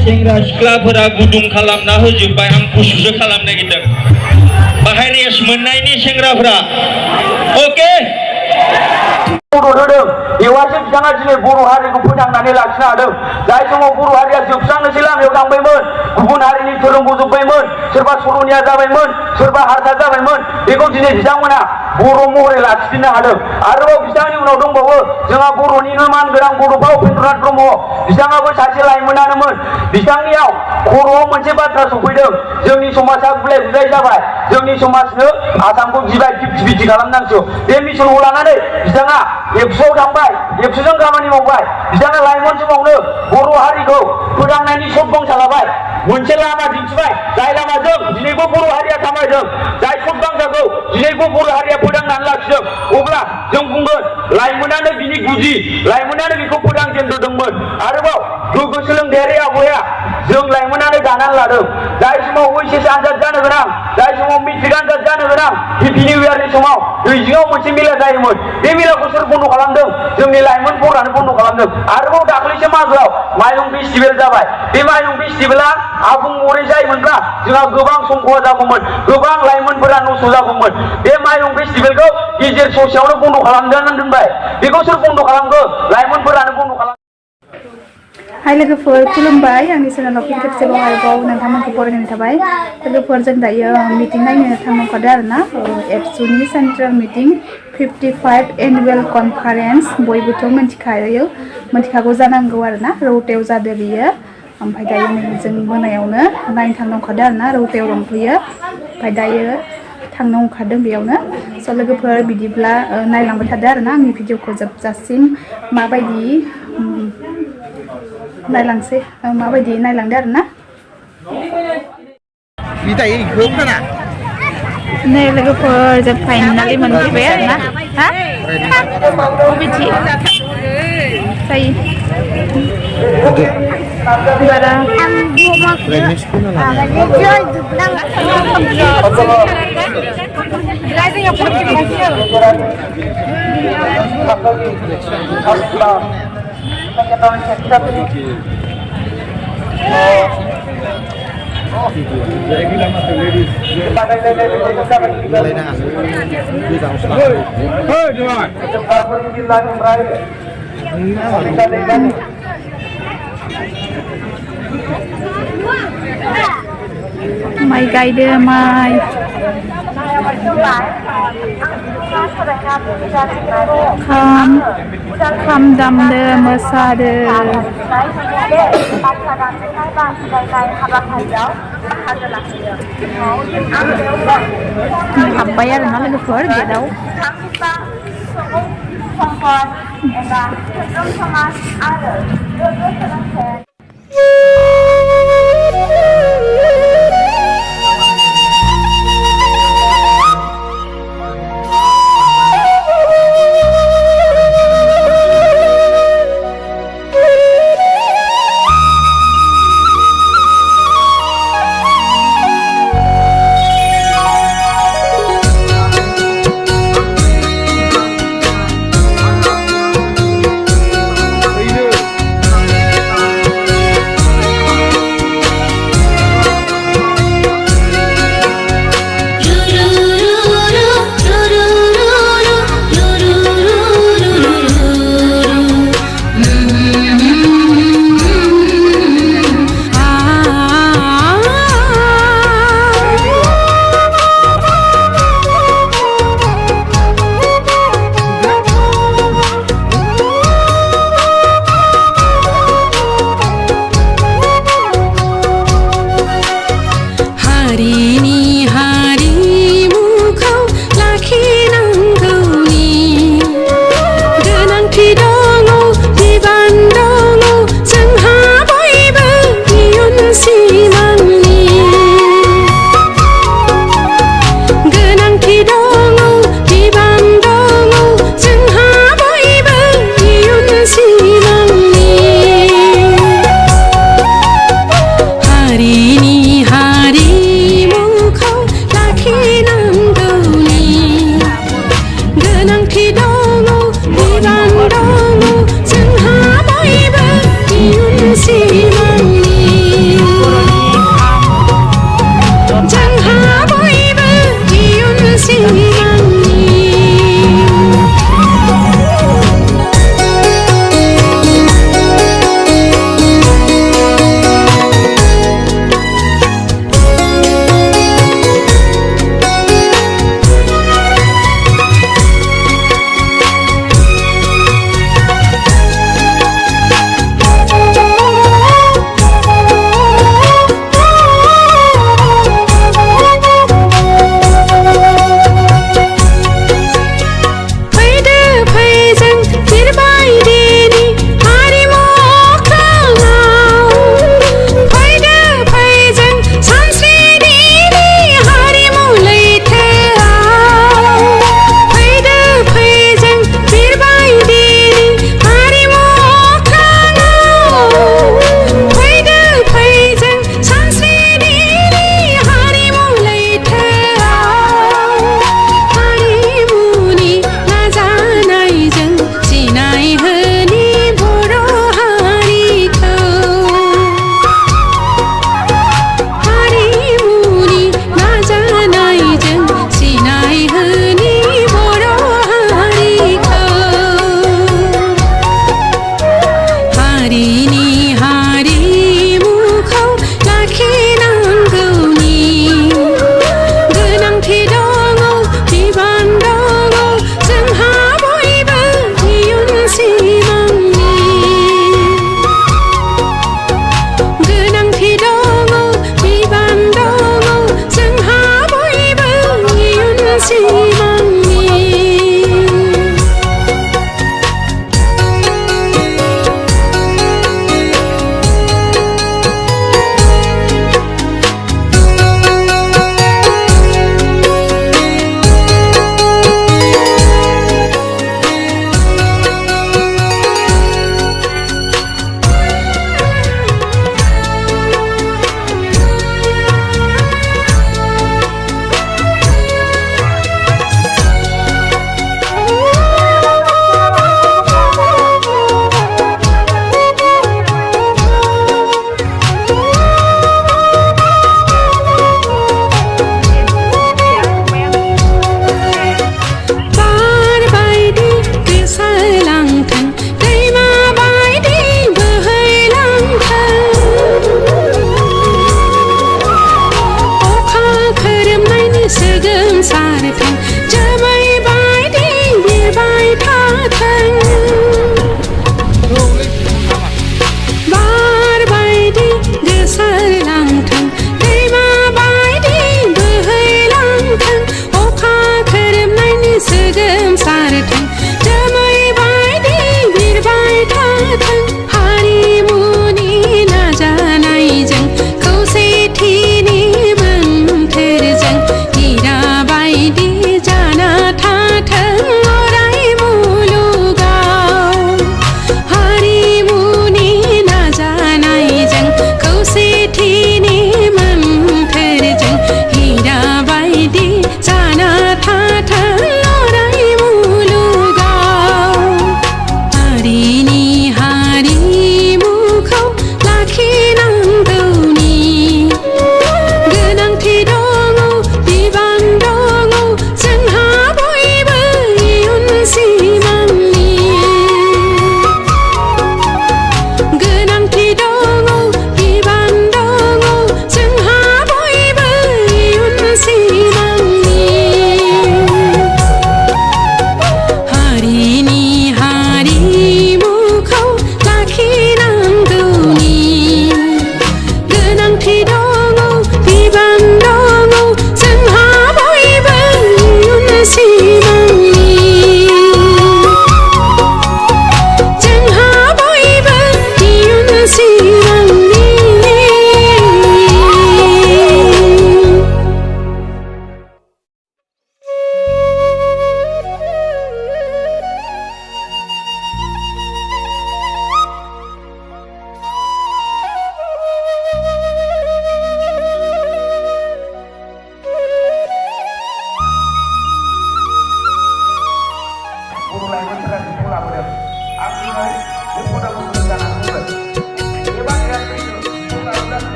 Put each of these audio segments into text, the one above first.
सेंग्रा सिख्लाफोरा गुदुं खालामना होजोब्बाय आं गुसुसो खालामनो नागिरदों बाहाय रेस्ट मोननायनि सेंग्राफोरा अके मदद होदों बेवहायसो बिथाङा दिनै बर' हारिखौ फोथांनानै लाखिनो हादों जाय समाव बर' हारिया जोबस्रांनोसै लामायाव थांबायमोन गुबुन हारिनि धोरोम बोजबबायमोन सोरबा सर'निया जाबायमोन सोरबा हारसा जाबायमोन बेखौ दिनै बिथांमोना बर' महरै लाखिफिननो हादों आरोबाव बिथांनि उनाव दंबावो जोंहा बर'निनो मानगोनां बड'फा उपेन्द्रनाथ ब्रह्म बिथाङाबो सासे लाइमोनानोमोन बिथांनियाव खर'आव मोनसे बाथ्रा सफैदों जोंनि समाजा गुलाय गुजाय जाबाय जोंनि समाजनो आसामखौ गिबाय फिफ्टि खालामनांगौ बे मिशनखौ लानानै बिथाङा एबसुआव थांबाय एबसुजों खामानि मावबाय बिथाङा लाइमोन समावनो बर' हारिखौ फोथांनायनि सब बांसा लाबाय मोनसे लामा दिन्थिबाय जाय लामाजों दिनैबो बर' हारिया थाबायदों जाय सब बांसाखौ दिनैबो बर' हारिया फोथांनानै लाखिदों अब्ला जों बुंगोन लाइमोनानो बिनि गुदि लाइमोनानो बेखौ फोथांजेनदोंमोन आरोबाव गोग्गो सोलोंथायारि आबहावाया जों लाइमोनानो दानानै लादों जाय समाव ओइचएस आनजाद जानो गोनां जाय समाव मेट्रिक आनजाद जानो गोनां हेपि निउ इयारनि समाव दैजिङाव मोनसे मेला जायोमोन बे मेलाखौ सोर बन्द' खालामदों जोंनि लाइमोनफोरानो बन्द' खालामदों आरोबाव दाख्लैसो मागोआव माइरं फेस्टिभेल जाबाय बे माइरं फेस्टिभेला आबुं महरै जायोमोनब्ला जोंहा गोबां सम खहा जागौमोन गोबां लाइमोनफोरा नस्थ' जागौमोन बे माइरं फेस्टिभेलखौ गेजेर ससेयावनो बन्द' खालामनानै दोनबाय बेखौ सोर बन्द' खालामखो लाइमोनफोरानो बन्द' खालाम हाय लोगोफोर खुलुमबाय आंनि चेनेलाव फिन खेबसेबाव आरोबाव नोंथांमोनखौ बरायनाय थाबाय लोगोफोर जों दायो मिटिं नायनो थांखादों आरोना एबसुनि सेन्ट्रेल मिटिं 55 एनुवेल कनफारेन्स बयबोथ' मिथिखागौ जानांगौ आरोना रौतायाव जादों बियो ओमफ्राय दायो जों मोनायावनो नायनो थांनो ओंखारदों आरोना रौतायाव दंफैयो ओमफ्राय दायो थांनो ओंखारदों बेयावनो स' लोगोफोर बिदिब्ला नायलांबाय थादो आरोना आंनि भिडिअखौ जोबजासिम माबायदि नायलांसै माबायदि नायलांदो आरोना नै लोगोफोर जों फाइनालि मोनफैबाय आरोना हा बबेथि जायो बारा माइ गायदो माइ खाम दामदो मोसादो हाब्बाय आरोना लोगोफोर गेटआव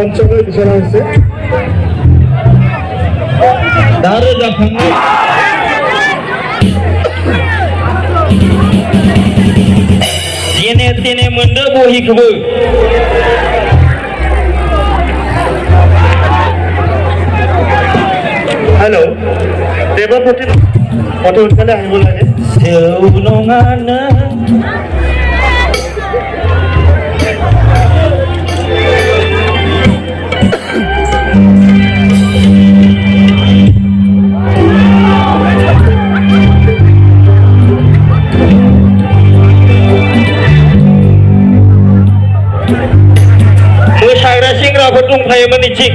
মঞ্চলৈ বিচৰা হৈছে दा रोजाबखांनाय जेने तेने मोनदो बहिखौबो हेलौ देबप्रति अति सोनकाले আহিব লাগে जौ नङानो मोसाग्रा सेंग्राफोर दंफायोमोन इथिं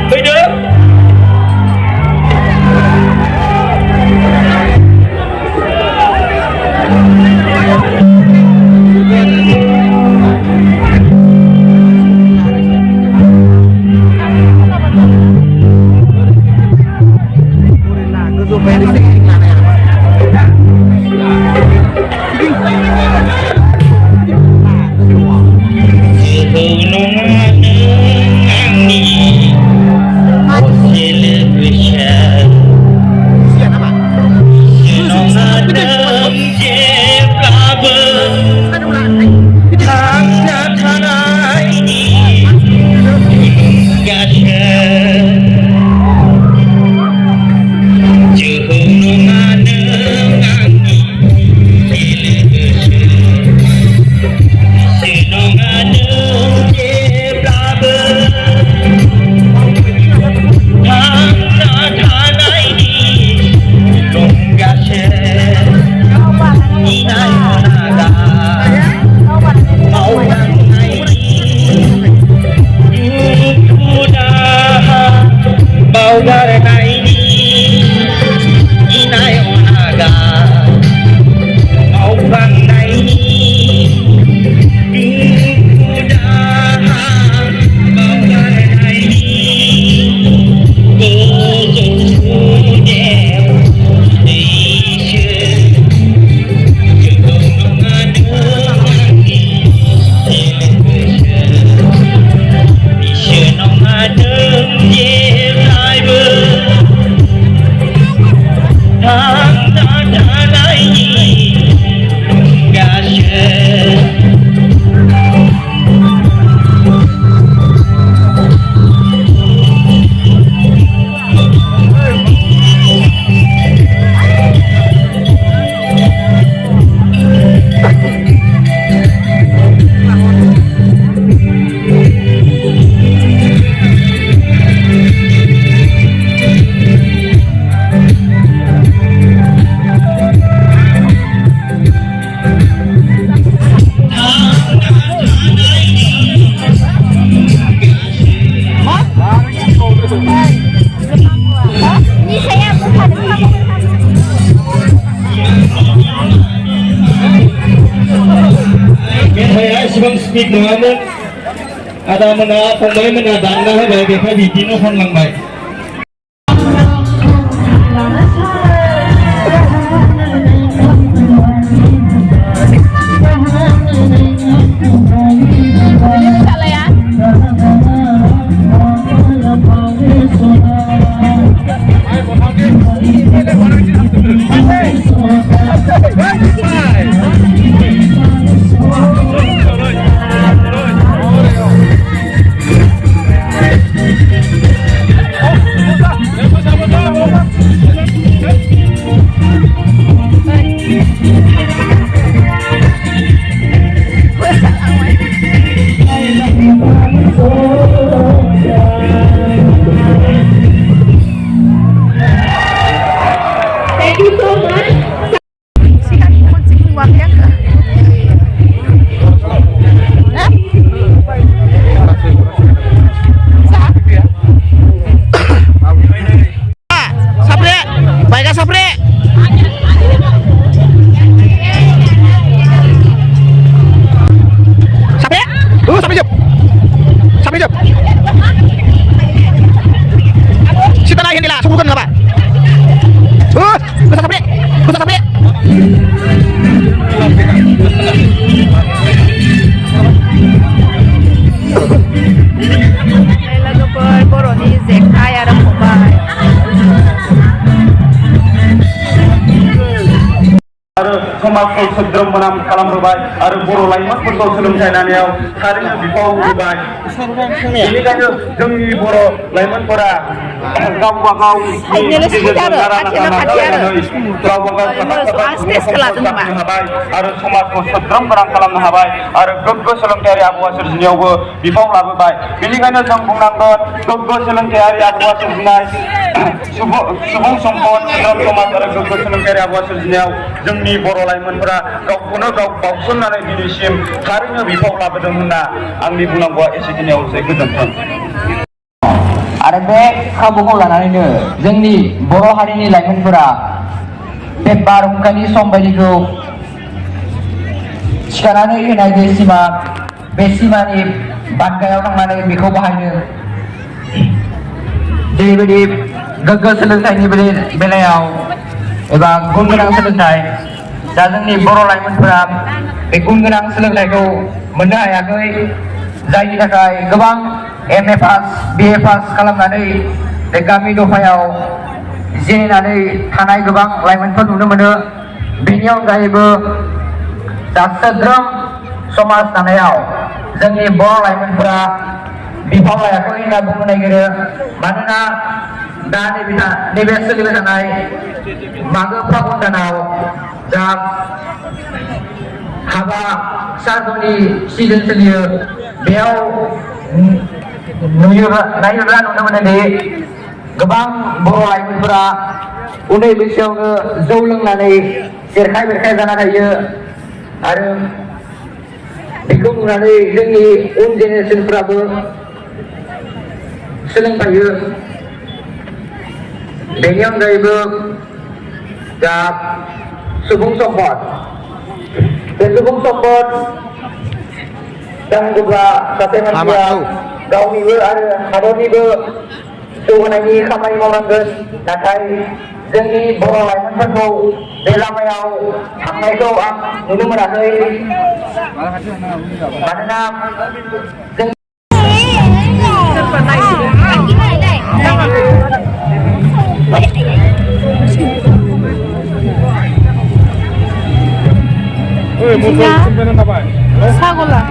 फैदो speed nङामोन आदा मोना फंबाय मोना दानना होबाय बेखाय बिदिनो खनलांबाय सोद्रोम गोनां खालामहोबाय आरो बर' लाइमोनफोरखौ सोलोंथाइ लानायाव थारैनो बिफाव होबाय बेनिखायनो जोंनि बर' लाइमोनफोरा गावबा गावनि गेजेरजों नारा नाथा नाजालायनानै गावबा गाव जाफुंसारनो हाबाय आरो समाजखौ सोद्रोम गोनां खालामनो हाबाय आरो गोग्गो सोलोंथायारि आबहावा सोरजिनायावबो बिफाव लाबोबाय बेनिखायनो जों बुंनांगोन गोग्गो सोलोंथायारि आबहावा सोरजिनाय सुबुं सम्पद सोद्रोम समाज आरो गोग्गो सोलोंथायारि आबहावा सोरजिनायाव जोंनि बर' लाइमोनफोरा गावखौनो गाव बावसोमनानै दिनैसिम थारैनो बिफाव लाबोदों होनना आंनि बुंनांगौआ एसेखिनियावसै गोजोन्थों। आरो बे खाबुखौ लानानैनो जोंनि बर' हारिनि लाइमोनफोरा बे बारहुंखानि सम बायदिखौ थिखानानै होनाय जे सिमा बे सिमानि बान्थायाव थांनानै बेखौ बाहायनो जेरैबायदि गोग्गो सोलोंथाइनि बेलायाव एबा गुन गोनां सोलोंथाइ दा जोंनि बर' लाइमोनफोरा बे गुन गोनां सोलोंथाइखौ मोननो हायाखै जायनि थाखाय गोबां MA पास BA पास खालामनानै बे गामि दफायाव जिरायनानै थानाय गोबां लाइमोनफोर नुनो मोनो बेनि अनगायैबो दा सोद्रोम समाज दानायाव जोंनि बर' लाइमोनफोरा बिफाव लायाखै होनना बुंनो नागिरो मानोना दा नैबे सोलिबाय थानाय मागो फागुन दानाव जा हाबा सारदनि सिजन सोलियो बेयाव नायोब्ला नुनो मोनोदि गोबां बर' लाइमोनफोरा उन्दै बैसोआवनो जौ लोंनानै सेरखाय बेरखाय जाना थायो आरो बेखौ नुनानै जोंनि उन जेनेरेसनफोराबो सोलोंफायो बेनि अनगायैबो दा सुबुं सम्पद बे सुबुं सम्पद जानांगौब्ला सासे मानसिया गावनिबो आरो हादरनिबो जौगानायनि खामानि मावनांगोन नाथाय जोंनि बर' लाइमोनफोरखौ बे लामायाव थांनायखौ आं नुनो मोनाखै मानोना जों Sagola.